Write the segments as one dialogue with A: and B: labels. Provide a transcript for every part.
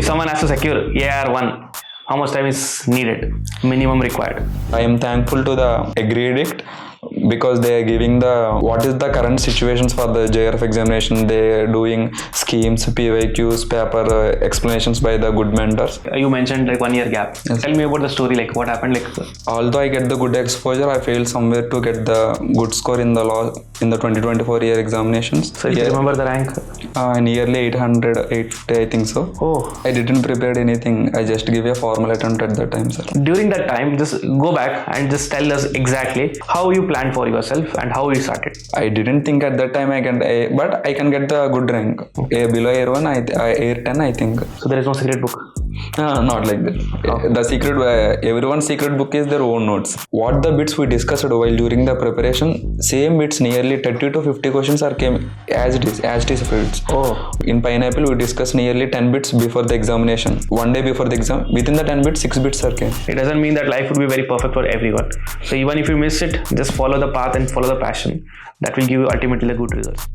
A: if someone has to secure AIR-1, how much time is needed, minimum required?
B: I am thankful to the AgriAddict because they are giving what is the current situations for the JRF examination. They are doing schemes, PYQs, paper explanations by the good mentors.
A: You mentioned like 1 year gap.
B: Yes.
A: Tell me about the story, like what happened.
B: Although I get the good exposure, I failed somewhere to get the good score in the 2024 year examinations.
A: So you remember the rank?
B: Nearly 800, 850 I think so.
A: Oh.
B: I didn't prepare anything. I just gave a formal attempt at that time, sir.
A: During that time, just go back and just tell us exactly how you planned for yourself and how you started.
B: I didn't think at that time but I can get the good rank. Below AIR-1, AIR-10 I think.
A: So there is no secret book?
B: Not like that.
A: Oh.
B: The secret, everyone's secret book is their own notes. What the bits we discussed while during the preparation, same bits, nearly 30 to 50 questions came as it is bits.
A: Oh.
B: In Pineapple, we discussed nearly 10 bits before the examination. One day before the exam, within the 10 bits, 6 bits came.
A: It doesn't mean that life would be very perfect for everyone. So even if you miss it, just follow the path and follow the passion. That will give you ultimately the good results.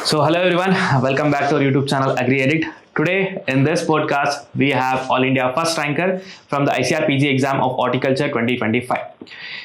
A: So hello everyone, welcome back to our YouTube channel AgriAddict. Today in this podcast, we have All India first ranker from the ICAR PG exam of Horticulture 2025.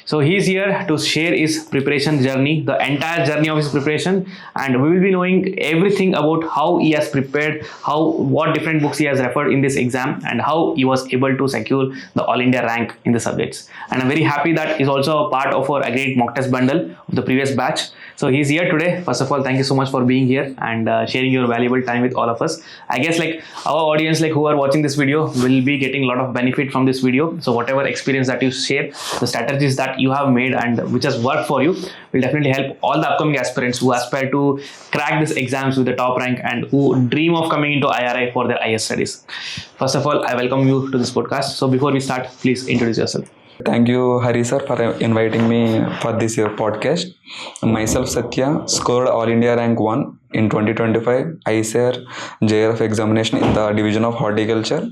A: So he is here to share his preparation journey, the entire journey of his preparation, and we will be knowing everything about how he has prepared, what different books he has referred in this exam, and how he was able to secure the All India rank in the subjects. And I'm very happy that he's also a part of our AgriAddict mock test bundle of the previous batch. So he's here today. First of all, thank you so much for being here and sharing your valuable time with all of us. I guess like our audience who are watching this video will be getting a lot of benefit from this video. So whatever experience that you share, the strategies that you have made and which has worked for you will definitely help all the upcoming aspirants who aspire to crack these exams with the top rank and who dream of coming into IRI for their IS studies. First of all, I welcome you to this podcast. So before we start, please introduce yourself.
B: Thank you, Hari sir, for inviting me for this year podcast. Myself, Satya, scored All India Rank 1 in 2025 ICAR JRF examination in the division of Horticulture.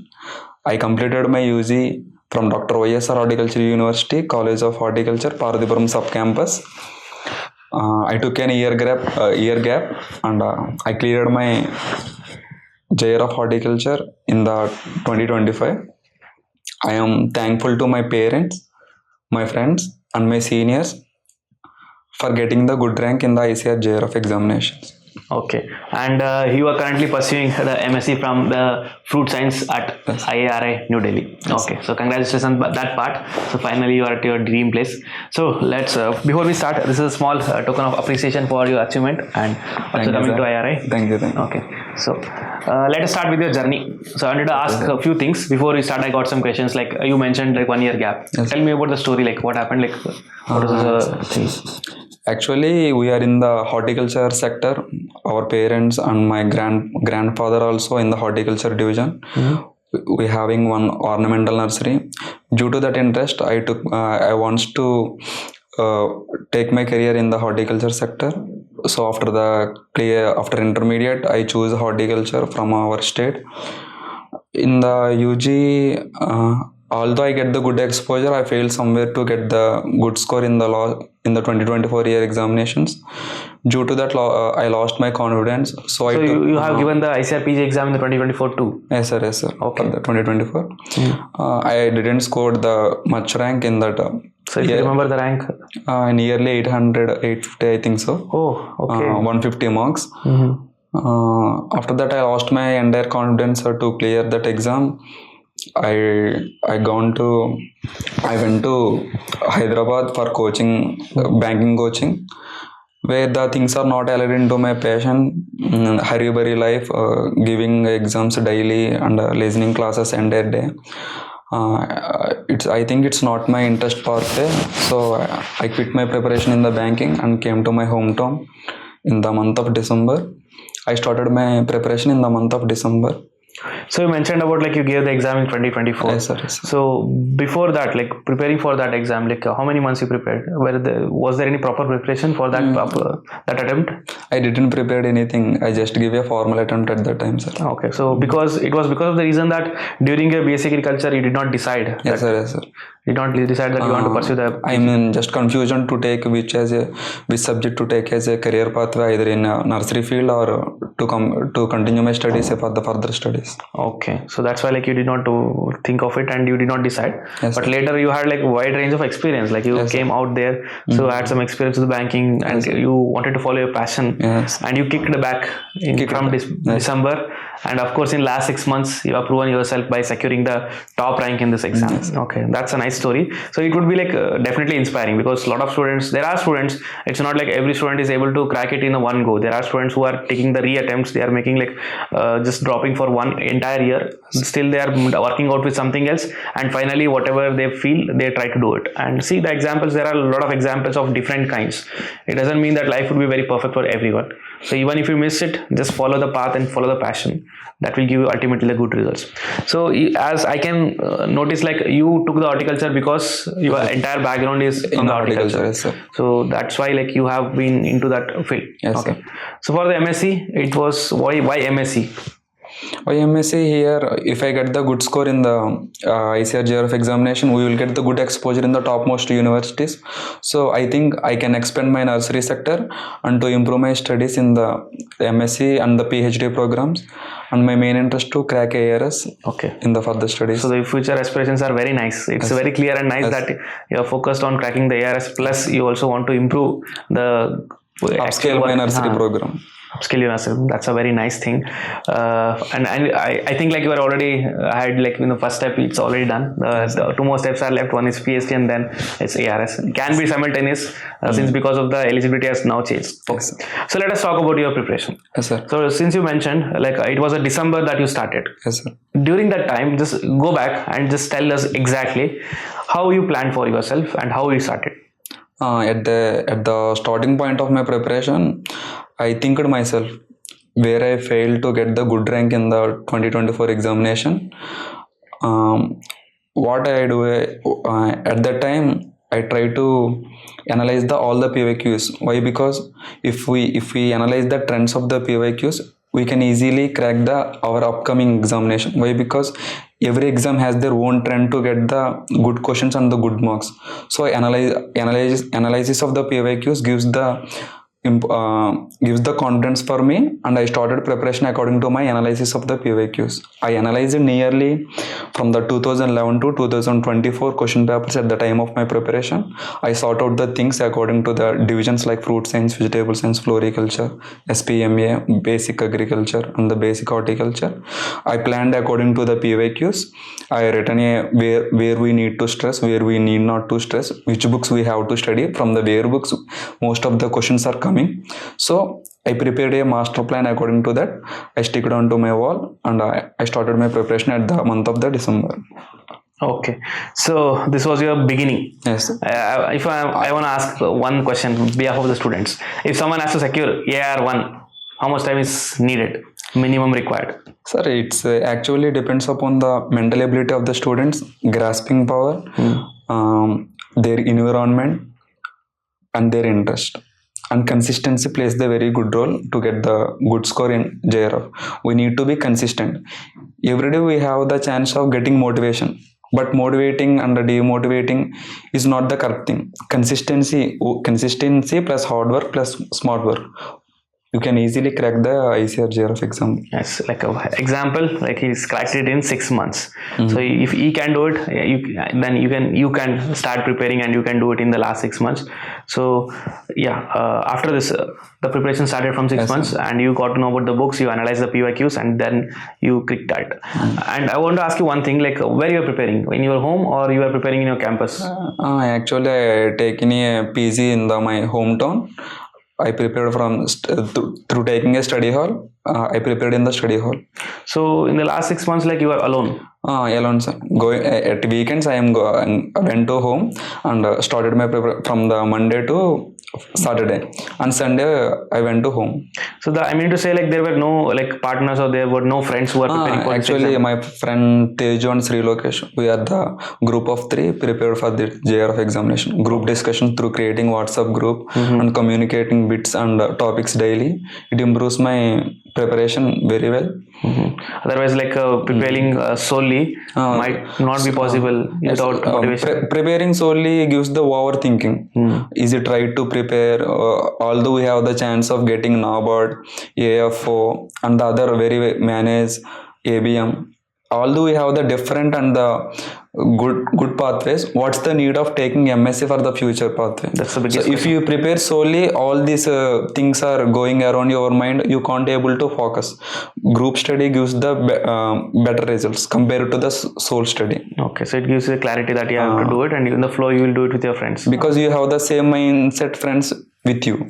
B: I completed my UG from Dr. YSR Horticulture University, College of Horticulture, Parvatipuram Sub-Campus. I took an year gap and I cleared my JRF Horticulture in the 2025. I am thankful to my parents, my friends and my seniors for getting the good rank in the ICAR JRF examinations.
A: Okay, and you are currently pursuing the M.Sc from the Fruit Science at IARI, New Delhi. Yes. Okay, so congratulations on that part. So finally you are at your dream place. So let's, before we start, this is a small token of appreciation for your achievement and also coming to IRI.
B: Thank you.
A: Okay, so let us start with your journey. So I wanted to ask a few things. Before we start, I got some questions like you mentioned 1 year gap. Yes. Tell me about the story, what happened, what was the thing?
B: Actually, we are in the horticulture sector. Our parents and my grandfather also in the horticulture division. Mm-hmm. We having one ornamental nursery. Due to that interest, I wants to take my career in the horticulture sector. So after intermediate, I choose horticulture from our state. In the UG, although I get the good exposure, I failed somewhere to get the good score in the 2024 year examinations. Due to that, I lost my confidence. So
A: you have given the ICAR PG exam in the 2024 too?
B: Yes, sir.
A: Okay.
B: For the 2024. I didn't score the much rank in that.
A: So if you remember the rank?
B: Nearly 800, 850 I think so.
A: Oh, okay.
B: 150 marks.
A: Mm-hmm.
B: After that, I lost my entire confidence to clear that exam. I went to Hyderabad for coaching, banking coaching, where the things are not aligned into my passion. Hurry life, giving exams daily and listening classes entire day. I think it's not my interest pathway. So I quit my preparation in the banking and came to my hometown in the month of December. I started my preparation in the month of December.
A: So you mentioned about you gave the exam in 2024.
B: Yes, sir.
A: So before that, preparing for that exam, how many months you prepared? Was there any proper preparation for that that attempt?
B: I didn't prepare anything. I just gave a formal attempt at that time, sir.
A: Okay, so because of the reason that during your BSc Agriculture you did not decide.
B: Yes, sir.
A: You don't decide that you want to pursue the.
B: I'm in just confusion to take which subject to take as a career pathway, either in a nursery field or to continue my studies for the further studies.
A: Okay, so that's why like you did not to think of it and you did not decide.
B: Yes,
A: but
B: sir.
A: later you had like a wide range of experience. Like you
B: Yes, sir.
A: came out there, so had some experience with banking, and you wanted to follow your passion,
B: Yes.
A: and you kicked back from December. And of course, in last 6 months, you have proven yourself by securing the top rank in this exam.
B: Yes.
A: Okay, that's a nice story. So it would be like definitely inspiring, because a lot of students, there are students, it's not like every student is able to crack it in a one go. There are students who are taking the re-attempts, they are making like just dropping for one entire year. Still they are working out with something else, and finally whatever they feel, they try to do it. And see the examples, there are a lot of examples of different kinds. It doesn't mean that life would be very perfect for everyone. So even if you miss it, just follow the path and follow the passion. That will give you ultimately the good results. So as I can notice, like you took the horticulture because your entire background is in the horticulture.
B: Yes, sir.
A: So that's why like you have been into that field.
B: Yes,
A: okay.
B: sir.
A: So for the M.Sc, it was why M.Sc?
B: Why M.Sc here? If I get the good score in the ICAR JRF examination, we will get the good exposure in the topmost universities. So I think I can expand my nursery sector and to improve my studies in the M.Sc and the PhD programs. And my main interest to crack AIRs in the further studies.
A: So the future aspirations are very nice. It's very clear and nice that you are focused on cracking the AIRs. Plus, you also want to improve the
B: upscale my nursery program.
A: Upskill your nursery. That's a very nice thing. And I think like you are already had like in the first step, it's already done. The two more steps are left. One is PhD and then it's ARS. It can be simultaneous since because of the eligibility has now changed. Okay.
B: Yes.
A: So let us talk about your preparation.
B: Yes, sir.
A: So since you mentioned like it was a December that you started.
B: Yes, sir.
A: During that time, just go back and just tell us exactly how you planned for yourself and how you started.
B: At the starting point of my preparation, I think to myself where I failed to get the good rank in the 2024 examination. What I do at that time, I try to analyze all the PYQs. Why? Because if we analyze the trends of the PYQs, we can easily crack our upcoming examination. Why? Because every exam has their own trend to get the good questions and the good marks. So analysis of the PYQs gives the confidence for me, and I started preparation according to my analysis of the PYQs. I analyzed nearly from the 2011 to 2024 question papers at the time of my preparation. I sort out the things according to the divisions like fruit science, vegetable science, floriculture, SPMA, basic agriculture and the basic horticulture. I planned according to the PYQs. I written where we need to stress, where we need not to stress, which books we have to study. From the where books, most of the questions are coming. So I prepared a master plan according to that. I stick it onto my wall and I started my preparation at the month of the December.
A: Okay, so this was your beginning.
B: Yes.
A: If I want to ask one question on behalf of the students, if someone has to secure AIR-1, how much time is needed, minimum required?
B: Sir, it's actually depends upon the mental ability of the students, grasping power, their environment and their interest. And consistency plays the very good role to get the good score in JRF. We need to be consistent. Every day we have the chance of getting motivation, but motivating and demotivating is not the correct thing. Consistency plus hard work plus smart work. You can easily crack the ICAR JRF exam.
A: Yes, like an example, like he's cracked it in 6 months. So if he can do it, then you can start preparing and you can do it in the last 6 months. So yeah, after this, the preparation started from 6 months, and you got to know about the books, you analyze the PYQs, and then you click that. And I want to ask you one thing, like where you are preparing, in your home or you are preparing in your campus?
B: Actually, I taken a PG in my hometown. I prepared through taking a study hall. I prepared in the study hall.
A: So in the last 6 months, like you are alone?
B: Alone, sir. Going at weekends, I went to home and started my preparation from the Monday to Saturday, and Sunday I went to home.
A: So I mean to say, like there were no like partners or there were no friends who were preparing for
B: actually,
A: this exam?
B: my friend Tejo and Sri Lokesh, we are the group of 3 prepared for the JRF examination. Group discussion through creating WhatsApp group and communicating bits and topics daily. It improves my preparation very well.
A: Otherwise, like preparing solely might not be possible without motivation.
B: Preparing solely gives the overthinking. Is it right to prepare? Although we have the chance of getting NABARD, AFO, and the other very managed ABM. Although we have the different and the good pathways, what's the need of taking M.Sc for the future pathway?
A: That's the biggest
B: So if you prepare solely, all these things are going around your mind, you can't able to focus. Group study gives the better results compared to the sole study.
A: Okay, so it gives you clarity that you have to do it, and in the flow you will do it with your friends.
B: Because you have the same mindset friends with you.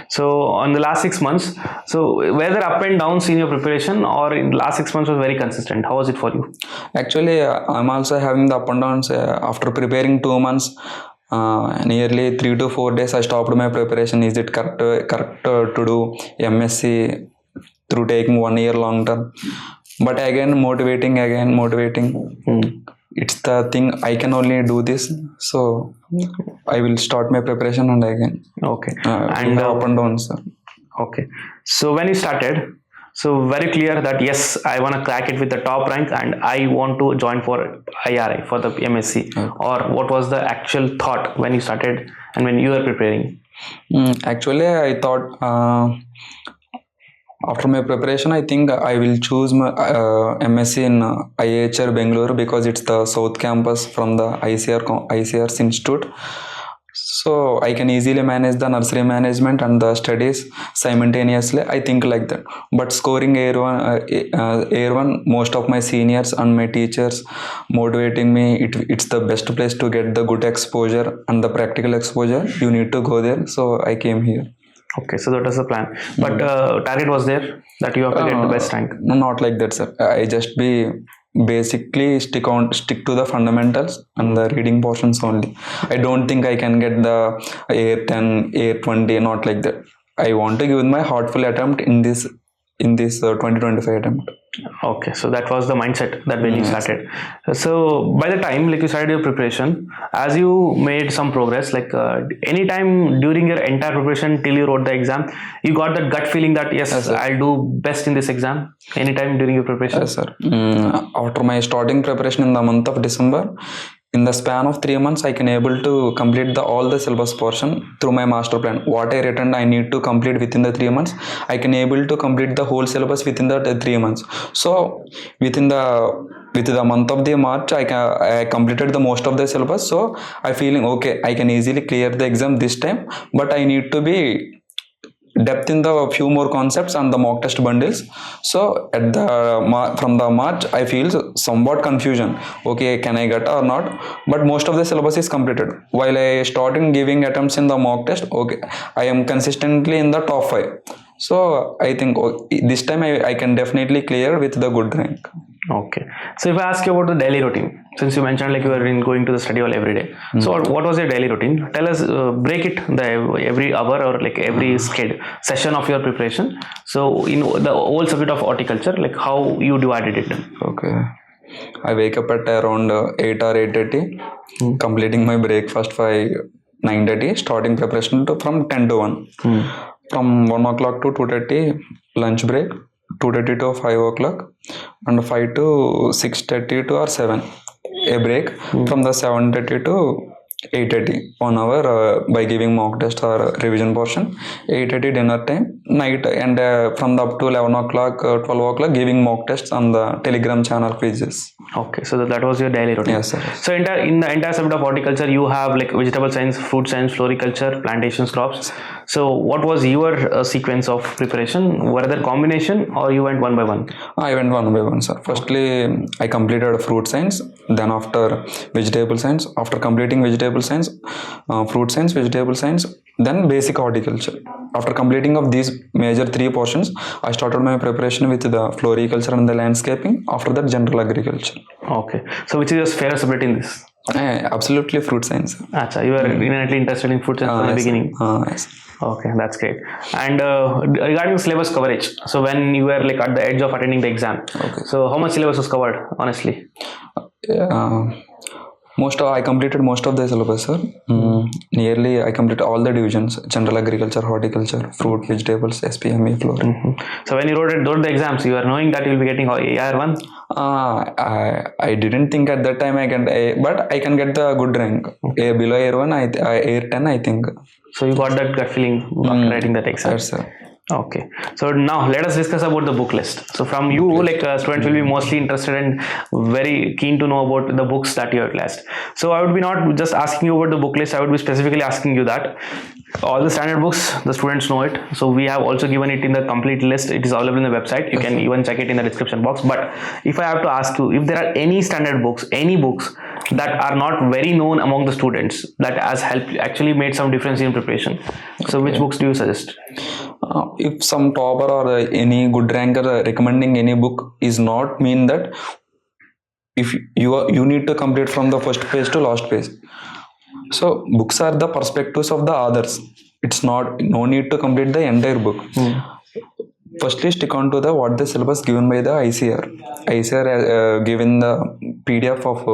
A: So on the last 6 months, so were there up and downs in your preparation, or in the last 6 months was very consistent? How was it for you?
B: Actually, I'm also having the up and downs. After preparing 2 months, nearly 3 to 4 days, I stopped my preparation. Is it correct to do M.Sc through taking 1 year long term? But again, motivating. It's the thing, I can only do this, so I will start my preparation and again.
A: Okay.
B: And up and downs.
A: Okay. So when you started, so very clear that yes, I want to crack it with the top rank and I want to join for IARI for the M.Sc. Or what was the actual thought when you started and when you were preparing?
B: Actually, I thought after my preparation, I think I will choose my M.Sc in IHR Bangalore because it's the south campus from the ICAR Institute. So I can easily manage the nursery management and the studies simultaneously. I think like that. But scoring AIR-1, most of my seniors and my teachers motivating me. It's the best place to get the good exposure and the practical exposure. You need to go there. So I came here.
A: Okay, so that was the plan. But target was there that you have to get the best rank.
B: No, not like that, sir. I just basically stick to the fundamentals and the reading portions only. I don't think I can get the AIR-10, AIR-20, not like that. I want to give my heartful attempt in this 2025 attempt.
A: Okay, so that was the mindset that when you started. So by the time like you started your preparation, as you made some progress, like any time during your entire preparation till you wrote the exam, you got that gut feeling that yes, I'll do best in this exam. Anytime during your preparation?
B: Yes, sir. After my starting preparation in the month of December, in the span of 3 months, I can able to complete all the syllabus portion through my master plan. What I written, I need to complete within the 3 months. I can able to complete the whole syllabus within the 3 months. So within the month of the March, I completed the most of the syllabus. So I feeling okay, I can easily clear the exam this time, but I need to be depth in the few more concepts and the mock test bundles. So at from the March, I feel somewhat confusion. Okay, can I get or not? But most of the syllabus is completed. While I started giving attempts in the mock test, okay, I am consistently in the top 5. So I think this time I can definitely clear with the good rank.
A: Okay. So if I ask you about the daily routine, since you mentioned like you were going to the study hall every day. So what was your daily routine? Tell us, break it every hour or like every session of your preparation. So in the whole subject of horticulture, like how you divided it.
B: Okay. I wake up at around 8 or 8:30, completing my breakfast by 9:30, starting preparation from 10 to 1. From 1 o'clock to 2:30, lunch break. 2:30 to 5 o'clock and 5 to 6:30 to or 7 a break. From the 7:30 to 8:30 1 hour by giving mock test or revision portion. 8:30 dinner time, night, and from the up to 11 o'clock 12 o'clock giving mock tests on the Telegram channel pages.
A: Okay, so that was your daily routine.
B: Yes, sir.
A: So in the entire subject of horticulture, you have like vegetable science, fruit science, floriculture, plantations, crops. So what was your sequence of preparation? Were there combination or you went one by one?
B: I went one by one, sir. Firstly, I completed fruit science. Then after vegetable science. After completing vegetable science, fruit science, vegetable science, then basic horticulture. After completing of these major 3 portions, I started my preparation with the floriculture and the landscaping. After that, general agriculture.
A: Okay. So which is your favorite subject in this?
B: Absolutely fruit science.
A: Achha, you were innately interested in fruit science from the beginning.
B: Yes.
A: Okay, that's great. And regarding syllabus coverage, so when you were like at the edge of attending the exam, so how much syllabus was covered, honestly?
B: I completed most of the syllabus, sir. Nearly I completed all the divisions: general agriculture, horticulture, fruit, vegetables, SPME, flooring.
A: So when you wrote the exams, you are knowing that you'll be getting AIR-1?
B: I didn't think at that time I can, but I can get the good rank. Below AIR-1, AIR-10, I think.
A: So you got that gut feeling after writing that exam?
B: Yes, sir.
A: Okay, so now let us discuss about the book list. So from you, like students will be mostly interested and very keen to know about the books that you have classed. So I would be not just asking you about the book list, I would be specifically asking you that all the standard books, the students know it. So we have also given it in the complete list. It is available in the website. You can even check it in the description box. But if I have to ask you, if there are any standard books, any books that are not very known among the students that has helped actually made some difference in preparation, so which books do you suggest?
B: If some topper or any good ranker recommending any book is not mean that if you need to complete from the first page to last page. So books are the perspectives of the others. It's not no need to complete the entire book. Firstly, stick on to the what the syllabus given by the ICAR. ICAR given the PDF of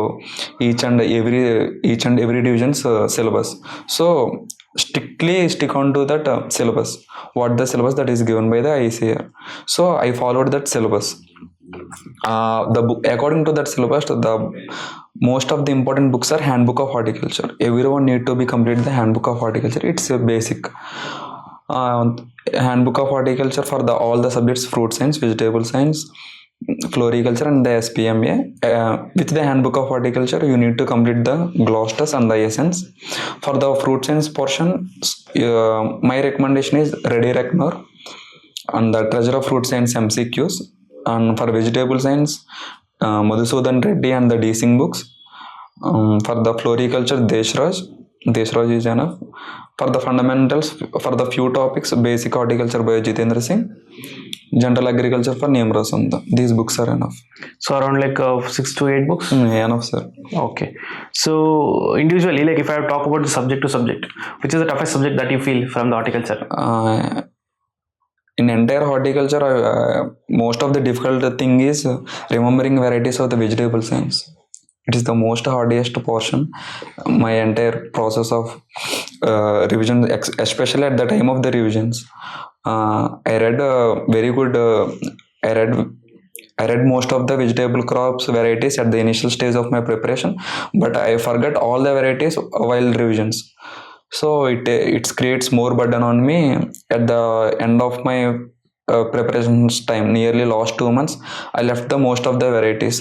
B: each and every division's syllabus. So strictly stick on to that syllabus. What the syllabus that is given by the ICAR. So I followed that syllabus. The book according to that syllabus, the most of the important books are handbook of horticulture. Everyone need to be complete the handbook of horticulture. It's a basic. Handbook of horticulture for all the subjects: fruit science, vegetable science, floriculture, and the SPMA. With the handbook of horticulture, you need to complete the gloss and the essence. For the fruit science portion, my recommendation is Ready Reckoner and the Treasure of Fruit Science MCQs. And for vegetable science, Madhusudan Reddy and the D-Sing books. For the floriculture, Deshraj is enough. For the fundamentals, for the few topics, basic horticulture by Jitendra Singh, general agriculture for Niyam Sundar. These books are enough.
A: So around like 6 to 8 books?
B: Enough, sir.
A: Okay. So individually, like if I have to talk about the subject to subject, which is the toughest subject that you feel from the horticulture?
B: In entire horticulture, most of the difficult thing is remembering varieties of the vegetable science. It is the most hardest portion. My entire process of revision, especially at the time of the revisions, I read very good. I read most of the vegetable crops varieties at the initial stage of my preparation, but I forgot all the varieties while revisions. So it creates more burden on me at the end of my preparations time. Nearly last 2 months, I left the most of the varieties,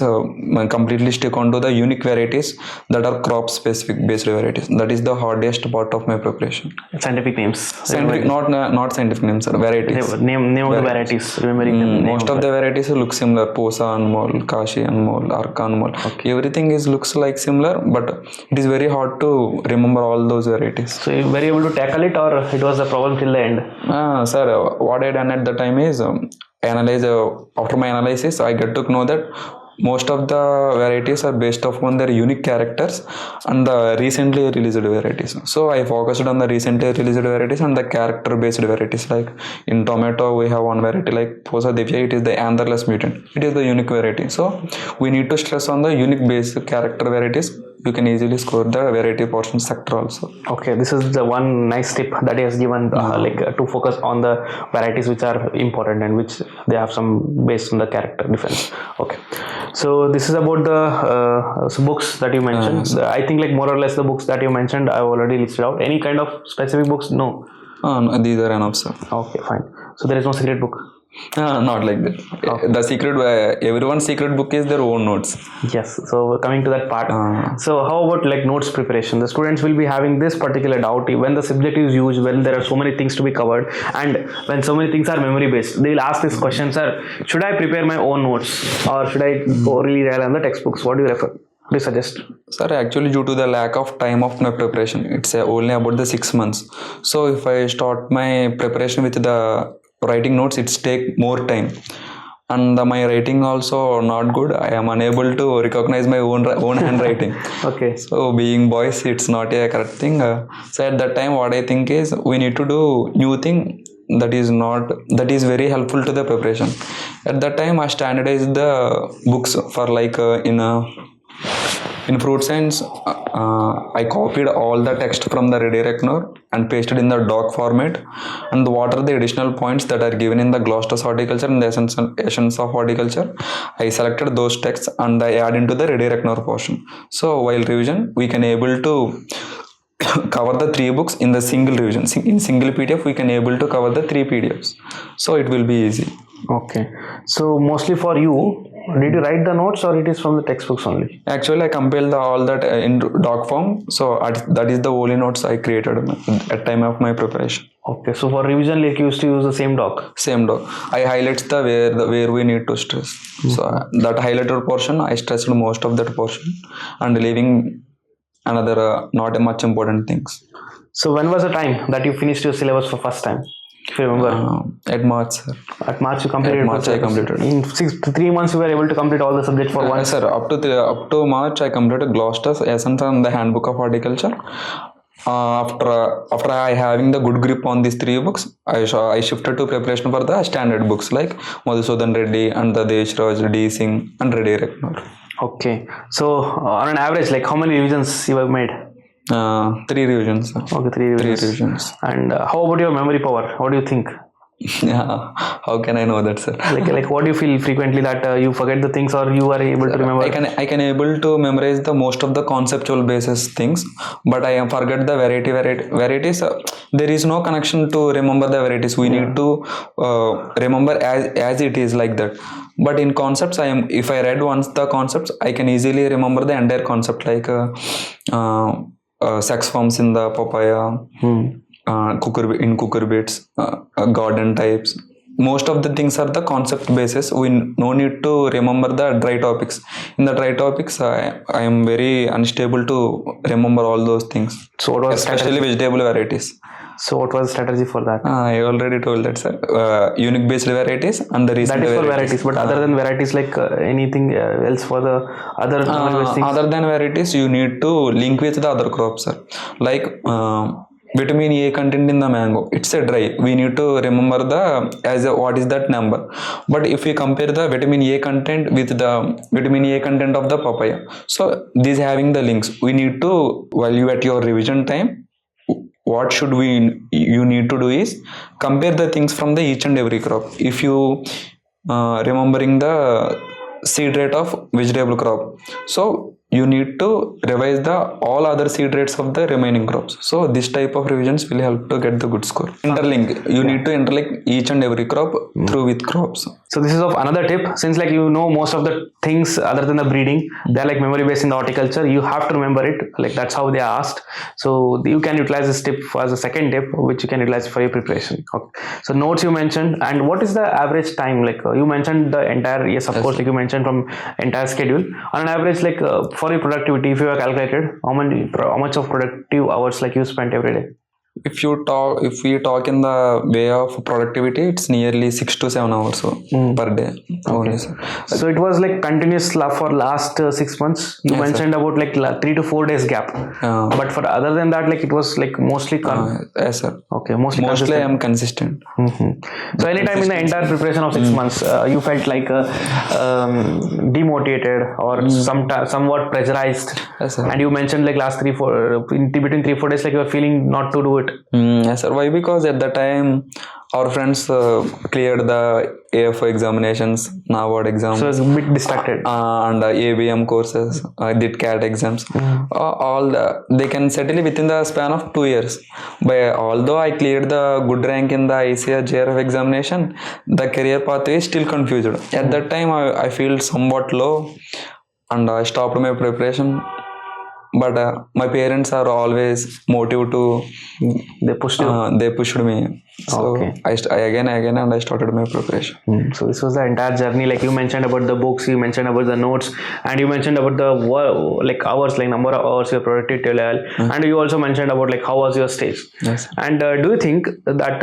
B: completely stick on to the unique varieties that are crop specific based varieties. That is the hardest part of my preparation.
A: Scientific names.
B: Scientific, not scientific names, varieties.
A: Name of the varieties. Remembering them.
B: Most of the varieties look similar. Posa Anmol, Kashi Anmol, Arka Anmol. Okay. Everything looks like similar, but it is very hard to remember all those varieties.
A: So you were able to tackle it, or it was a problem till the end?
B: Sir, what I done at the time is after my analysis, I get to know that most of the varieties are based upon their unique characters and the recently released varieties. So I focused on the recently released varieties and the character based varieties. Like in tomato, we have one variety like Posa Divya. It is the antherless mutant. It is the unique variety. So we need to stress on the unique based character varieties. You can easily score the variety portion sector also.
A: Okay, this is the one nice tip that he has given, to focus on the varieties which are important and which they have some based on the character difference. Okay, so this is about the books that you mentioned. I think like more or less the books that you mentioned I've already listed out. Any kind of specific books? No.
B: No, these are enough, sir.
A: Okay, fine. So there is no secret book?
B: Not like that. Okay. The secret, everyone's secret book is their own notes.
A: Yes. So coming to that part. So how about like notes preparation? The students will be having this particular doubt when the subject is huge, when there are so many things to be covered, and when so many things are memory based. They will ask this question, sir, should I prepare my own notes or should I really rely on the textbooks? What do you refer? Do you suggest?
B: Sir, actually due to the lack of time of my preparation, it's only about the 6 months. So if I start my preparation with the writing notes, it's take more time, and my writing also not good. I am unable to recognize my own handwriting.
A: Okay.
B: So being boys, it's not a correct thing. So at that time, what I think is we need to do new thing that is very helpful to the preparation. At that time, I standardized the books for like In fruit science, I copied all the text from the redirector and pasted in the doc format. And what are the additional points that are given in the Gloucester's horticulture and the essence of horticulture? I selected those texts and I add into the redirector portion. So while revision, we can able to cover the 3 books in the single revision. In single PDF, we can able to cover the 3 PDFs. So it will be easy.
A: Okay. So mostly for you, did you write the notes or it is from the textbooks only?
B: Actually, I compiled all that in doc form. So that is the only notes I created at time of my preparation.
A: Okay. So for revision, like you used to use the same doc?
B: Same doc. I highlights the where we need to stress. So that highlighted portion, I stressed most of that portion and leaving another not much important things.
A: So when was the time that you finished your syllabus for first time? If you remember,
B: at March, sir.
A: At March you completed.
B: At March I completed.
A: In 3 months you were able to complete all the subjects for one.
B: Sir, up to March I completed Gloucester's essence and the handbook of horticulture. After I having the good grip on these 3 books, I shifted to preparation for the standard books like Madhusudan Reddy and the Deshraj, D. Singh and Reddy Reknor.
A: Okay. So on an average, like how many revisions you have made?
B: 3 revisions. Sir.
A: Okay, 3 revisions.
B: 3 revisions.
A: And how about your memory power? What do you think?
B: Yeah, how can I know that, sir?
A: Like what do you feel frequently that you forget the things or you are able to remember?
B: I can able to memorize the most of the conceptual basis things, but I forget the varieties. There is no connection to remember the varieties. We need to remember as it is like that. But in concepts, if I read once the concepts, I can easily remember the entire concept like sex forms in the papaya. Cucurbits, garden types. Most of the things are the concept basis. We no need to remember the dry topics. In the dry topics, I am very unstable to remember all those things.
A: So what was
B: especially vegetable varieties.
A: So what was the strategy for that?
B: I already told that, sir. Unique based varieties and the recent
A: that is for varieties. But other than varieties, like anything else for the other things?
B: Other than varieties, you need to link with the other crops, sir. Like vitamin A content in the mango, it's a dry. We need to remember what is that number. But if we compare the vitamin A content with the vitamin A content of the papaya, so these having the links, we need to, while you at your revision time, what you need to do is compare the things from the each and every crop. If you remembering the seed rate of vegetable crop, so you need to revise the all other seed rates of the remaining crops. So this type of revisions will help to get the good score. Interlink. You need to interlink each and every crop through with crops.
A: So this is of another tip. Since like you know most of the things other than the breeding, they're like memory based in the horticulture. You have to remember it. Like that's how they are asked. So you can utilize this tip as a second tip, which you can utilize for your preparation. Okay. So notes you mentioned, and what is the average time? Like you mentioned the entire, yes, of course, like you mentioned from entire schedule. On an average, like for your productivity, if you have calculated how much of productive hours like you spent every day?
B: If we talk in the way of productivity, it's nearly 6 to 7 hours per day.
A: Okay. So it was like continuous for last 6 months. You mentioned about like 3 to 4 days gap. But for other than that, like it was like mostly.
B: Yes, sir.
A: Okay,
B: mostly I am consistent.
A: So anytime in the entire preparation of 6 months, you felt like demotivated or somewhat pressurized.
B: Yes, sir.
A: And you mentioned like last between 3-4 days, like you were feeling not to do it.
B: Yes, sir. Why? Because at the time our friends cleared the AF examinations, NAVAD exams.
A: So it's a bit distracted.
B: And ABM courses, did CAT exams. They can settle within the span of 2 years. But although I cleared the good rank in the ICAR JRF examination, the career pathway is still confused. At that time, I feel somewhat low, and I stopped my preparation. But my parents are always motive to.
A: They pushed you.
B: They pushed me. So I again and I started my preparation.
A: So this was the entire journey. Like you mentioned about the books, you mentioned about the notes, and you mentioned about the hours, like number of hours, your productivity level, and you also mentioned about like how was your stage.
B: Yes.
A: And do you think that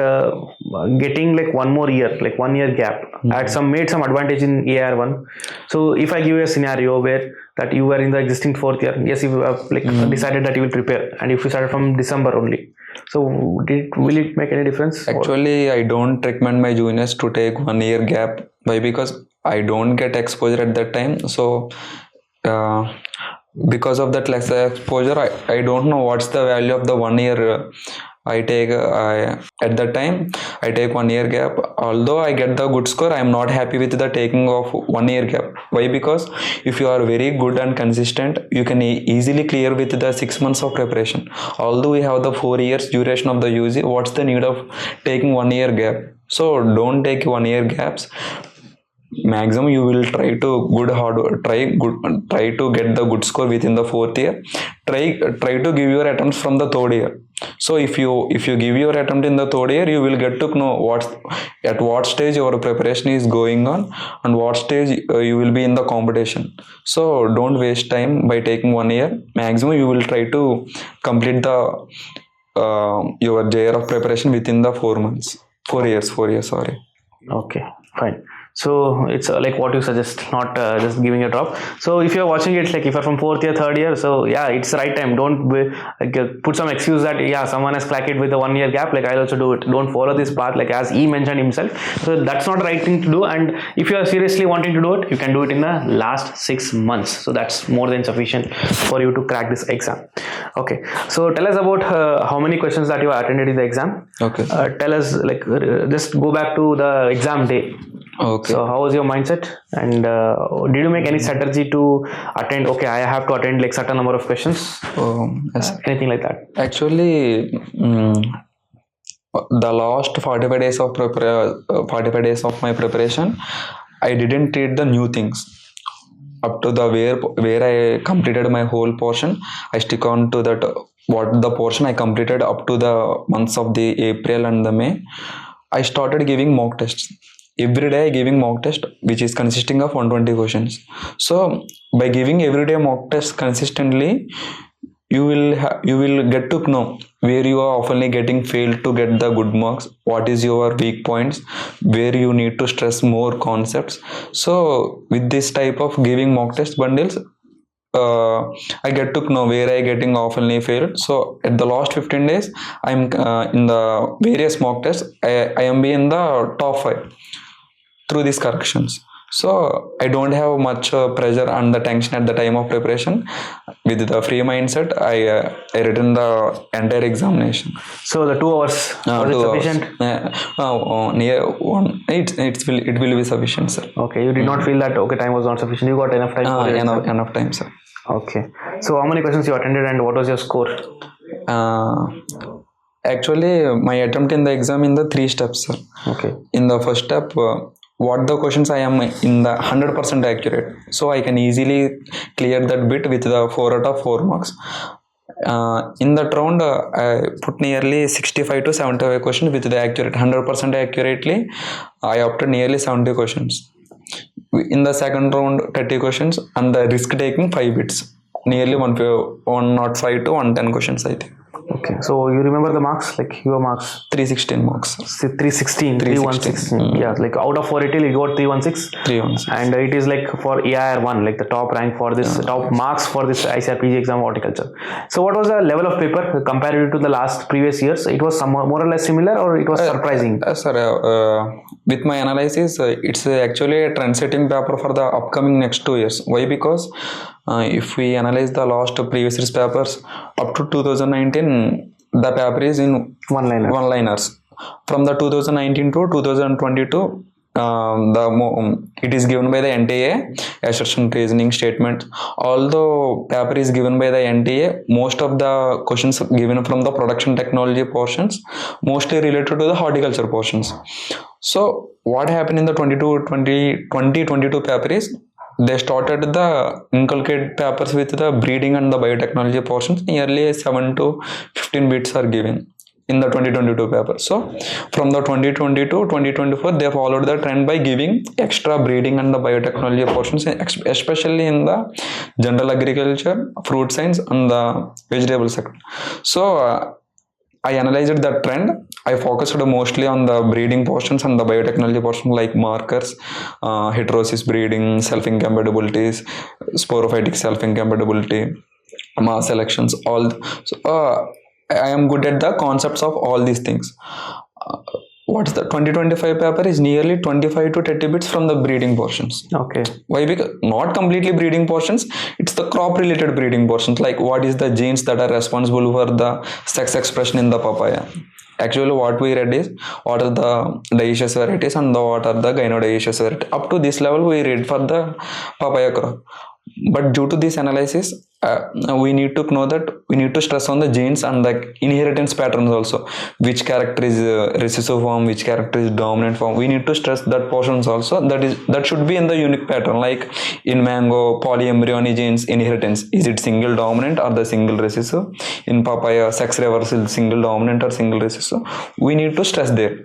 A: getting like 1 more year, like 1 year gap, made some advantage in AIR-1? So if I give you a scenario where that you were in the existing 4th year, yes, if you have decided that you will prepare, and if you started from December only, so will it make any difference?
B: Actually, I don't recommend my juniors to take 1 year gap. Why? Because I don't get exposure at that time. So because of that less exposure, I don't know what's the value of the 1 year. I take at that time I take 1 year gap. Although I get the good score, I am not happy with the taking of 1 year gap. Why? Because if you are very good and consistent, you can easily clear with the 6 months of preparation. Although we have the 4 years duration of the UG, what's the need of taking 1 year gap? So don't take 1 year gaps. Maximum you will try to try to get the good score within the 4th year. Try to give your attempts from the 3rd year. So if you give your attempt in the 3rd year, you will get to know at what stage your preparation is going on and what stage you will be in the competition. So don't waste time by taking 1 year. Maximum you will try to complete the your JRF preparation within the 4 years. Sorry.
A: Okay, fine. So it's like what you suggest, not just giving a drop. So if you're watching it, like if you're from 4th year, 3rd year, so yeah, it's the right time. Don't put some excuse that yeah, someone has cracked it with a 1 year gap, like I'll also do it. Don't follow this path, like as he mentioned himself. So that's not the right thing to do. And if you are seriously wanting to do it, you can do it in the last 6 months. So that's more than sufficient for you to crack this exam. Okay, so tell us about how many questions that you attended in the exam.
B: Okay.
A: Tell us, like just go back to the exam day.
B: Okay.
A: So how was your mindset, and did you make any strategy to attend? Okay, I have to attend like certain number of questions.
B: Yes.
A: Anything like that?
B: Actually, the last 45 days of 45 days of my preparation, I didn't treat the new things. Up to the where I completed my whole portion, I stick on to that what the portion I completed up to the months of the April and the May. I started giving mock tests. Every day giving mock test, which is consisting of 120 questions. So by giving everyday mock test consistently, you will get to know where you are oftenly getting failed to get the good marks, what is your weak points, where you need to stress more concepts. So with this type of giving mock test bundles, I get to know where I getting oftenly failed. So at the last 15 days, I'm in the various mock tests, I am in the top 5 through these corrections. So I don't have much pressure and the tension at the time of preparation. With the free mindset, I written the entire examination.
A: So the 2 hours was it sufficient?
B: Near one, it will be sufficient, sir.
A: Okay, you did not feel that okay time was not sufficient. You got enough time. For your exam?
B: Enough time, sir.
A: Okay. So how many questions you attended and what was your score?
B: Actually, my attempt in the exam in the 3 steps, sir.
A: Okay.
B: In the first step, what the questions I am in the 100% accurate, so I can easily clear that bit with the 4 out of 4 marks. In that round, I put nearly 65 to 75 questions with the accurate 100% accurately. I opted nearly 70 questions. In the second round, 30 questions and the risk taking 5 bits, nearly 105 to 110 questions, I think.
A: Okay, so you remember the marks, like your marks?
B: 316 marks.
A: 316. Yeah, like out of 480, you got 316.
B: 316.
A: And it is like for AIR-1, like the top rank for this, top marks for this ICAR PG exam horticulture. So what was the level of paper compared to the previous years? It was more or less similar, or it was surprising?
B: Sir, with my analysis, it's actually a trend-setting paper for the upcoming next 2 years. Why? Because if we analyze the last previous year's papers up to 2019, the paper is in one-liners. From the 2019 to 2022, it is given by the NTA, assertion, reasoning, statement. Although paper is given by the NTA, most of the questions given from the production technology portions, mostly related to the horticulture portions. So what happened in the 2022 paper is, they started the inculcate papers with the breeding and the biotechnology portions. Nearly 7 to 15 bits are given in the 2022 paper. So from the 2022 2024, they followed the trend by giving extra breeding and the biotechnology portions, especially in the general agriculture, fruit science and the vegetable sector. So I analyzed that trend. I focused mostly on the breeding portions and the biotechnology portion, like markers, heterosis breeding, self-incompatibilities, sporophytic self-incompatibility, mass selections, all. So I am good at the concepts of all these things. what's the 2025 paper is nearly 25 to 30 bits from the breeding portions.
A: Okay.
B: Why? Because not completely breeding portions, it's the crop related breeding portions, like what is the genes that are responsible for the sex expression in the papaya. Actually, what we read is what are the dioecious varieties and what are the gynodioecious varieties. Up to this level, we read for the papaya crop. But due to this analysis, we need to know that we need to stress on the genes and the inheritance patterns also. Which character is recessive form, which character is dominant form. We need to stress that portions also. That should be in the unique pattern. Like in mango, polyembryony genes inheritance. Is it single dominant or the single recessive? In papaya, sex reversal, single dominant or single recessive. We need to stress there.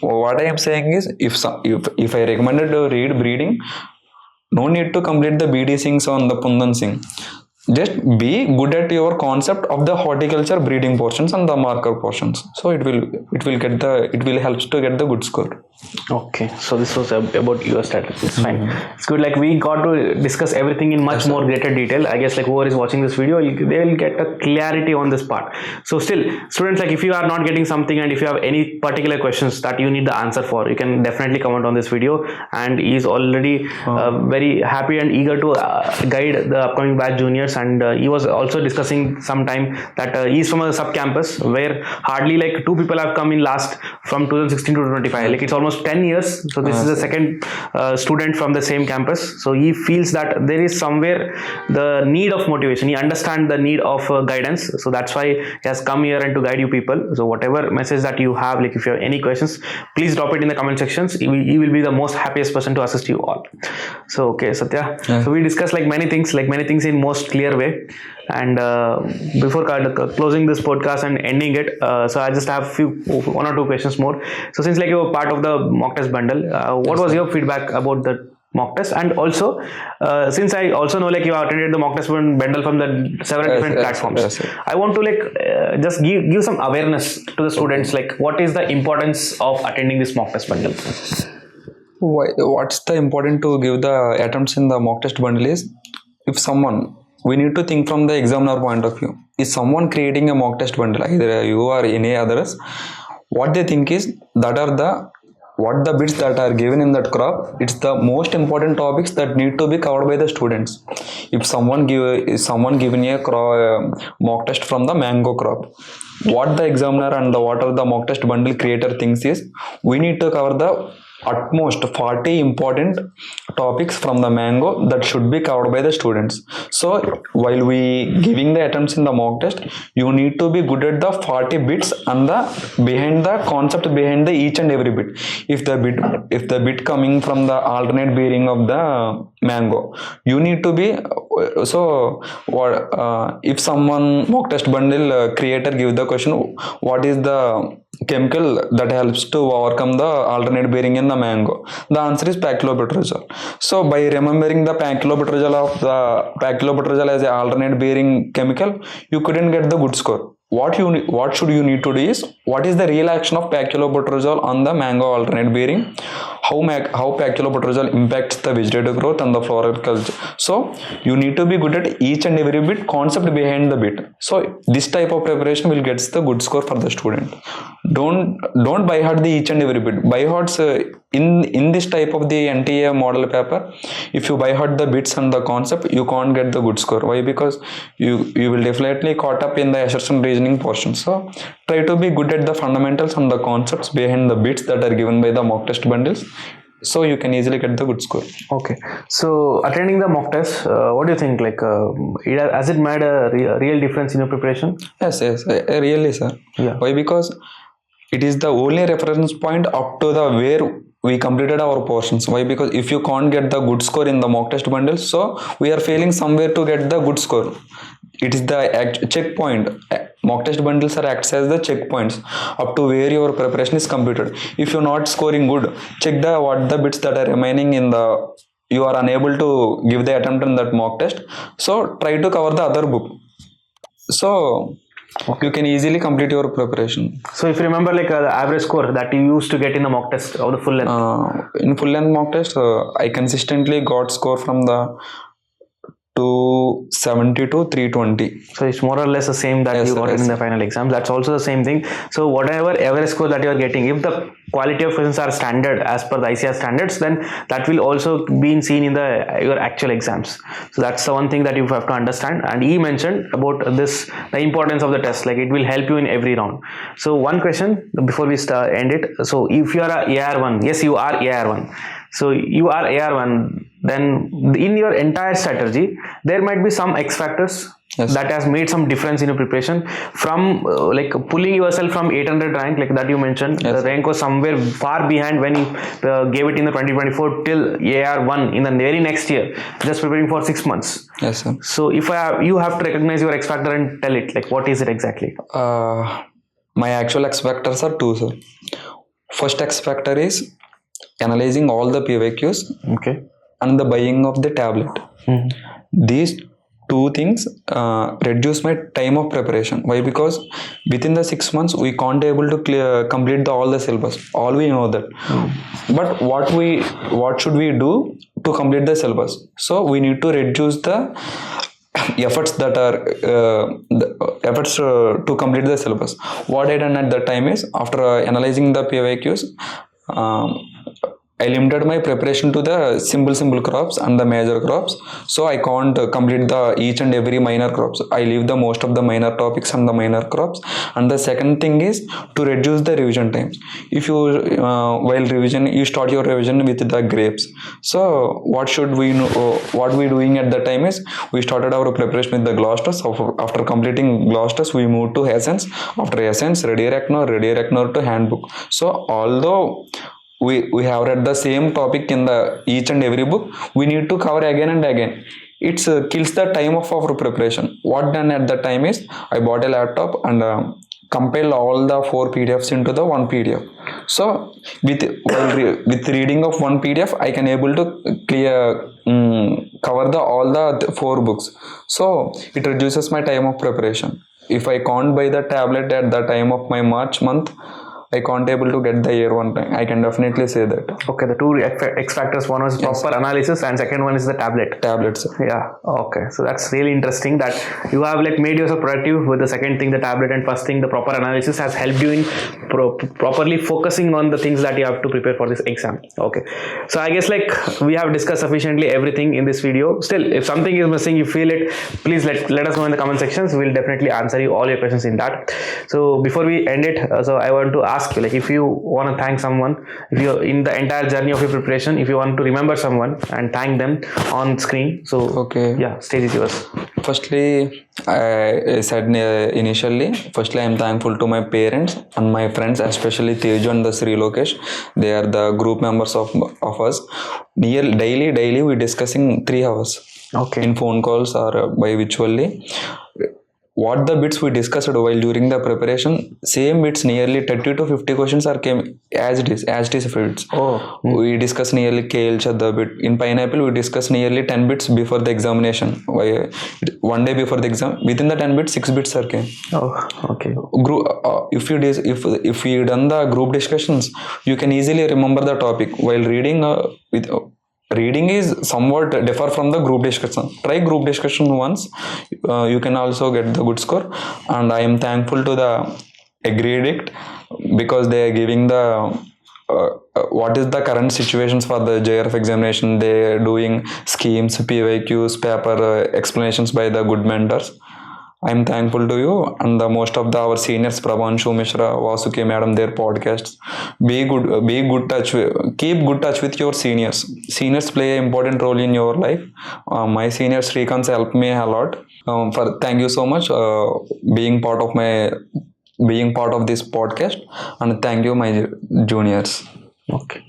B: What I am saying is, if I recommended to read breeding, no need to complete the BD Singhs on the Pundan Singh. Just be good at your concept of the horticulture breeding portions and the marker portions. So it will helps to get the good score.
A: Okay, so this was about your statistics. Fine, it's good. Like we got to discuss everything in much more greater detail. I guess like whoever is watching this video, they will get a clarity on this part. So still, students, like if you are not getting something and if you have any particular questions that you need the answer for, you can definitely comment on this video. And he is already very happy and eager to guide the upcoming batch juniors. And he was also discussing sometime that he is from a sub campus where hardly like 2 people have come in last from 2016 to 2025. Like it's almost 10 years. So this is the second student from the same campus. So he feels that there is somewhere the need of motivation. He understands the need of guidance. So that's why he has come here and to guide you people. So whatever message that you have, like if you have any questions, please drop it in the comment sections. He will be the most happiest person to assist you all. So okay, Satya. Yeah. So we discussed like many things in most clear way. And before closing this podcast and ending it, so I just have one or two questions more. So since like you were part of the mock test bundle, what was your feedback about the mock test? And also since I also know like you have attended the mock test bundle from the several different platforms, I want to like just give some awareness to the students, like what is the importance of attending this mock test bundle?
B: What's the important to give the attempts in the mock test bundle is, if someone, we need to think from the examiner point of view. Is someone creating a mock test bundle, either you or any others, what they think is that are what the bits that are given in that crop, it's the most important topics that need to be covered by the students. If someone given a mock test from the mango crop, what the examiner and what are the mock test bundle creator thinks is, we need to cover the at most 40 important topics from the mango that should be covered by the students. So while we giving the attempts in the mock test, you need to be good at the 40 bits and the behind the concept behind the each and every bit. If the bit coming from the alternate bearing of the mango, you need to be if someone mock test bundle creator give the question, what is the chemical that helps to overcome the alternate bearing in the mango? The answer is pachylobutyrazole. So by remembering the pachylobutyrazole as an alternate bearing chemical, you couldn't get the good score. What should you need to do is, what is the real action of pachylobutyrazole on the mango alternate bearing? How pachylobutyrazole impacts the vegetative growth and the floral culture. So you need to be good at each and every bit concept behind the bit. So this type of preparation will get the good score for the student. Don't by heart the each and every bit. By hearts in this type of the NTA model paper, if you by heart the bits and the concept, you can't get the good score. Why? Because you will definitely caught up in the assertion reasoning portion. So try to be good at the fundamentals and the concepts behind the bits that are given by the mock test bundles, so you can easily get the good score.
A: Okay, so attending the mock test, what do you think, like has it made a real difference in your preparation?
B: Yes, really, sir.
A: Yeah.
B: Why? Because it is the only reference point up to the where we completed our portions. Why? Because if you can't get the good score in the mock test bundle, so we are failing somewhere to get the good score. It is the checkpoint. Mock test bundles are acts as the checkpoints up to where your preparation is completed. If you're not scoring good, check what the bits that are remaining in the, you are unable to give the attempt in that mock test. So try to cover the other book. So you can easily complete your preparation.
A: So if you remember like the average score that you used to get in the mock test of the full length?
B: In full length mock test, I consistently got score from the 270 to 320.
A: So it's more or less the same that
B: Yes,
A: you
B: sir,
A: got
B: yes,
A: in the
B: sir.
A: final exams. That's also the same thing. So whatever average score that you are getting, if the quality of questions are standard as per the ICAR standards, then that will also be seen in your actual exams. So that's the one thing that you have to understand. And he mentioned about this, the importance of the test, like it will help you in every round. So one question before we end it. So if you are a AIR-1, yes, you are AIR-1. So you are AIR-1, then in your entire strategy, there might be some X factors
B: Yes.
A: that has made some difference in your preparation from like pulling yourself from 800 rank, like that you mentioned.
B: Yes.
A: The rank was somewhere far behind when you gave it in the 2024 till AIR-1 in the very next year, just preparing for 6 months.
B: Yes, sir.
A: So if you have to recognize your X factor and tell it, like what is it exactly?
B: My actual X factors are two, sir. First X factor is analyzing all the PYQs
A: Okay.
B: and the buying of the tablet. These two things reduce my time of preparation. Why? Because within the 6 months we can't able to complete all the syllabus. All we know that. But what should we do to complete the syllabus? So we need to reduce the efforts that are to complete the syllabus. What I done at that time is, after analyzing the PYQs, I limited my preparation to the simple crops and the major crops. So I can't complete the each and every minor crops. I leave the most of the minor topics and the minor crops. And the second thing is to reduce the revision times. If you while revision, you start your revision with the grapes. So what should we know? What we doing at the time is, we started our preparation with the gloss test. After completing gloss test, we moved to essence. After essence, ready reckoner to handbook. So although we have read the same topic in the each and every book, we need to cover again and again. It kills the time of our preparation. What done at the time is, I bought a laptop and compile all the 4 PDFs into the one PDF. So with reading of one PDF, I can able to cover all the 4 books. So it reduces my time of preparation. If I can't buy the tablet at the time of my March month, I can't able to get the AIR-1 time. I can definitely say that.
A: Okay, the two X factors, one was proper analysis and second one is the tablet.
B: Tablets.
A: Yeah, okay. So that's really interesting that you have like made yourself productive with the second thing, the tablet, and first thing, the proper analysis has helped you in properly focusing on the things that you have to prepare for this exam. Okay. So I guess like we have discussed sufficiently everything in this video. Still, if something is missing, you feel it, please let us know in the comment sections. We'll definitely answer you all your questions in that. So before we end it, so I want to ask you, like if you want to thank someone, if you're in the entire journey of your preparation, if you want to remember someone and thank them on screen, so
B: okay,
A: yeah, stage is yours.
B: Firstly, I said initially, firstly I am thankful to my parents and my friends, especially Teju and the Sri Lokesh. They are the group members of us. Daily we discussing 3 hours.
A: Okay.
B: In phone calls or by virtually. What the bits we discussed while during the preparation, same bits, nearly 30 to 50 questions are came as it is bits. We discussed nearly kale the bit. In pineapple, we discussed nearly 10 bits before the examination. One day before the exam, within the 10 bits, 6 bits are came.
A: Oh, okay.
B: Group, if you done the group discussions, you can easily remember the topic while reading reading is somewhat differ from the group discussion. Try group discussion once, you can also get the good score. And I am thankful to the AgriAddict because they are giving the what is the current situations for the JRF examination. They are doing schemes, PYQs, paper explanations by the good mentors. I am thankful to you and the most of our seniors, Prabhanshu Mishra, Vasuki Madam, their podcasts. Keep good touch with your seniors. Seniors play an important role in your life. My senior Srikant helped me a lot. Thank you so much being part of this podcast, and thank you my juniors.
A: Okay,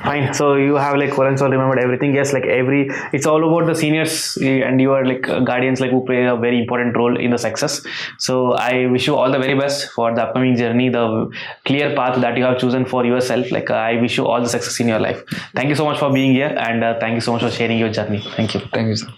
A: fine. So you have like well and so remembered everything. Yes, like it's all about the seniors and you are like guardians, like who play a very important role in the success. So I wish you all the very best for the upcoming journey, the clear path that you have chosen for yourself. Like I wish you all the success in your life. Thank you so much for being here, and thank you so much for sharing your journey. Thank you.
B: Thank you, sir.